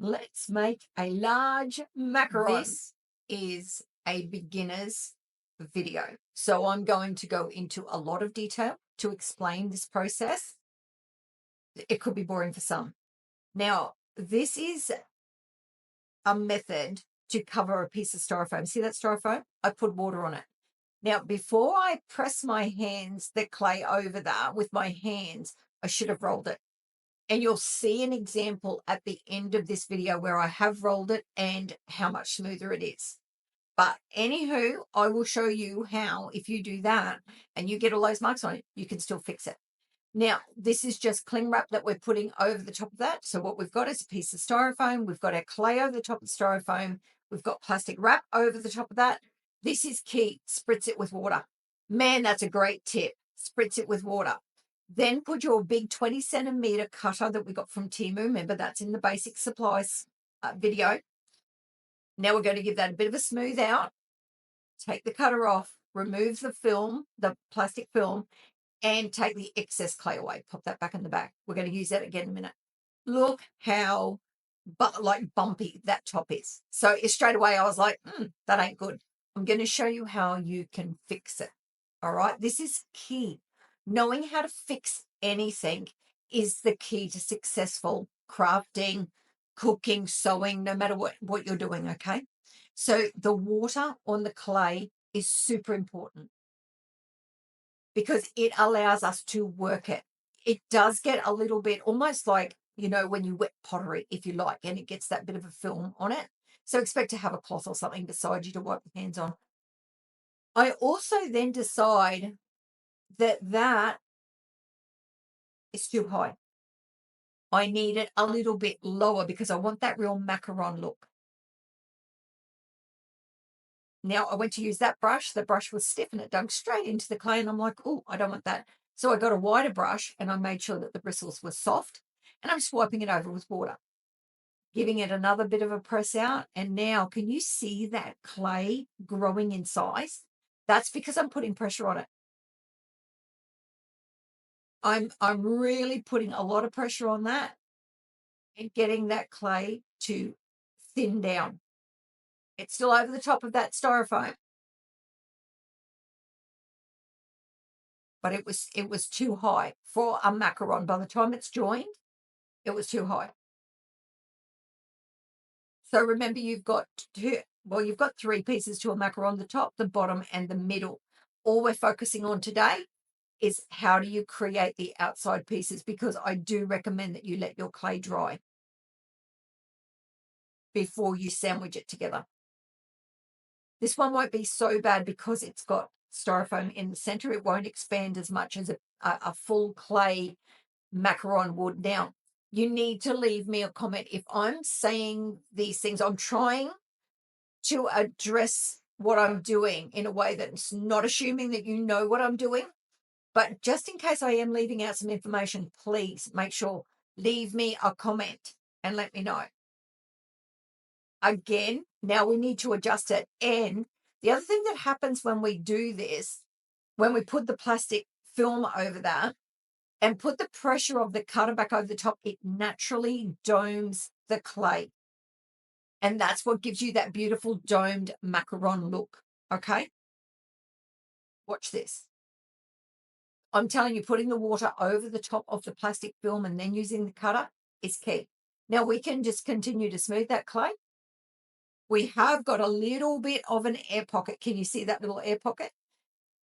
Let's make a large macaron. This is a beginner's video. So I'm going to go into a lot of detail to explain this process. It could be boring for some. Now, this is a method to cover a piece of styrofoam. See that styrofoam? I put water on it. Now, before I press my hands, the clay over that with my hands, I should have rolled it. And you'll see an example at the end of this video where I have rolled it and how much smoother it is. But anywho, I will show you how, if you do that and you get all those marks on it, you can still fix it. Now, this is just cling wrap that we're putting over the top of that. So what we've got is a piece of styrofoam. We've got our clay over the top of the styrofoam. We've got plastic wrap over the top of that. This is key. Spritz it with water. Man, that's a great tip. Spritz it with water. Then put your big 20 centimeter cutter that we got from Timu. Remember, that's in the basic supplies video. Now we're going to give that a bit of a smooth out. Take the cutter off, remove the film, the plastic film, and take the excess clay away. Pop that back in the back. We're going to use that again in a minute. Look how bumpy that top is. So straight away I was like, that ain't good. I'm going to show you how you can fix it. All right. This is key. Knowing how to fix anything is the key to successful crafting, cooking, sewing, no matter what you're doing. Okay. So the water on the clay is super important because it allows us to work it. It does get a little bit almost like, when you wet pottery, if you like, and it gets that bit of a film on it. So expect to have a cloth or something beside you to wipe your hands on. I also then decide that is too high. I need it a little bit lower because I want that real macaron look. Now I went to use that brush. The brush was stiff and it dug straight into the clay. And I'm like, oh, I don't want that. So I got a wider brush and I made sure that the bristles were soft. And I'm swiping it over with water, giving it another bit of a press out. And now can you see that clay growing in size? That's because I'm putting pressure on it. I'm really putting a lot of pressure on that and getting that clay to thin down. It's still over the top of that styrofoam, but it was too high for a macaron. By the time it's joined, it was too high. So remember, you've got three pieces to a macaron: the top, the bottom, and the middle. All we're focusing on today is how do you create the outside pieces, because I do recommend that you let your clay dry before you sandwich it together. This one won't be so bad because it's got styrofoam in the center. It won't expand as much as a full clay macaron would. Now, you need to leave me a comment. If I'm saying these things, I'm trying to address what I'm doing in a way that's not assuming that you know what I'm doing. But just in case I am leaving out some information, please make sure, leave me a comment and let me know. Again, now we need to adjust it. And the other thing that happens when we do this, when we put the plastic film over that and put the pressure of the cutter back over the top, it naturally domes the clay. And that's what gives you that beautiful domed macaron look. Okay. Watch this. I'm telling you, putting the water over the top of the plastic film and then using the cutter is key. Now we can just continue to smooth that clay. We have got a little bit of an air pocket. Can you see that little air pocket?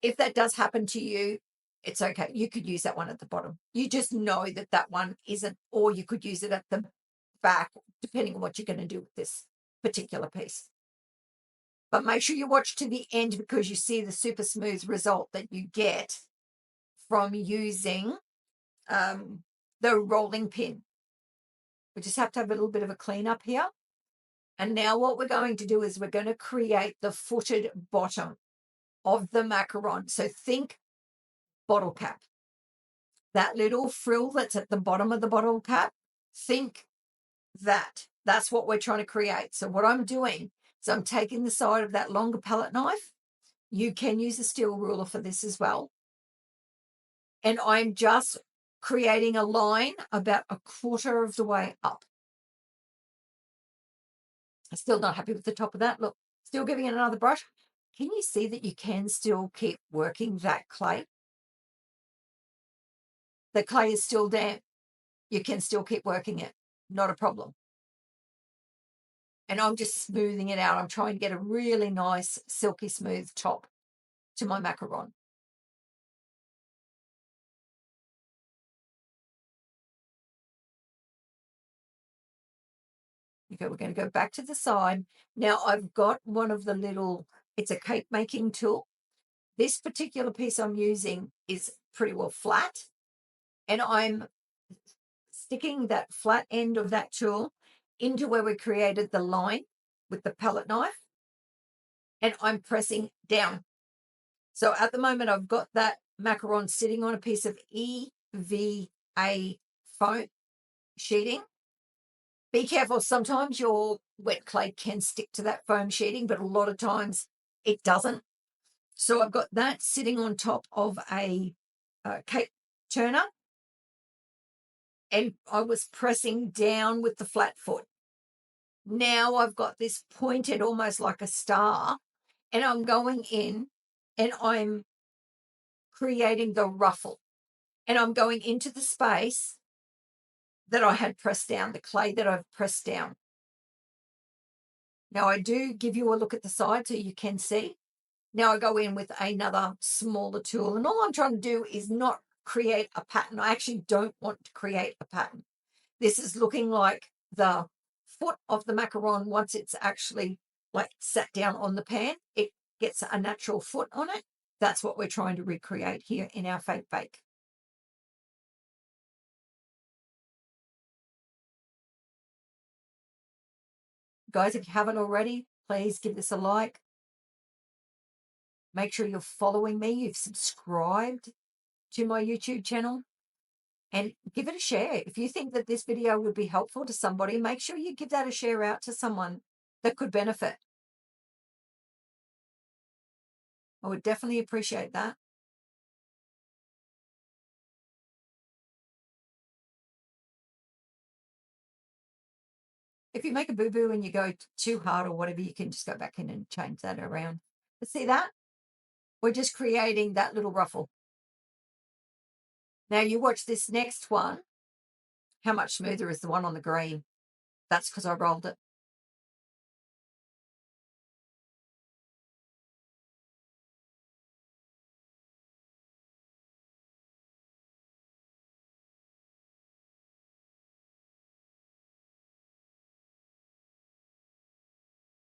If that does happen to you, it's okay. You could use that one at the bottom. You just know that that one isn't, or you could use it at the back, depending on what you're going to do with this particular piece. But make sure you watch to the end because you see the super smooth result that you get from using the rolling pin. We just have to have a little bit of a cleanup here. And now what we're going to do is we're going to create the footed bottom of the macaron. So think bottle cap. That little frill that's at the bottom of the bottle cap, think that. That's what we're trying to create. So what I'm doing is I'm taking the side of that longer palette knife. You can use a steel ruler for this as well. And I'm just creating a line about a quarter of the way up. Still not happy with the top of that. Look, still giving it another brush. Can you see that you can still keep working that clay? The clay is still damp. You can still keep working it. Not a problem. And I'm just smoothing it out. I'm trying to get a really nice, silky smooth top to my macaron. Okay, we're going to go back to the side. Now I've got one of the little, it's a cake making tool. This particular piece I'm using is pretty well flat, and I'm sticking that flat end of that tool into where we created the line with the palette knife, and I'm pressing down. So at the moment, I've got that macaron sitting on a piece of EVA foam sheeting. Be careful. Sometimes your wet clay can stick to that foam sheeting, but a lot of times it doesn't. So I've got that sitting on top of a cake turner, and I was pressing down with the flat foot. Now I've got this pointed almost like a star, and I'm going in and I'm creating the ruffle, and I'm going into the space that I had pressed down, the clay that I've pressed down. Now I do give you a look at the side so you can see. Now I go in with another smaller tool, and all I'm trying to do is not create a pattern. I actually don't want to create a pattern. This is looking like the foot of the macaron. Once it's actually like sat down on the pan, it gets a natural foot on it. That's what we're trying to recreate here in our fake bake. Guys, if you haven't already, please give this a like. Make sure you're following me. You've subscribed to my YouTube channel, and give it a share. If you think that this video would be helpful to somebody, make sure you give that a share out to someone that could benefit. I would definitely appreciate that. If you make a boo-boo and you go too hard or whatever, you can just go back in and change that around. But see that? We're just creating that little ruffle. Now you watch this next one. How much smoother is the one on the green? That's because I rolled it.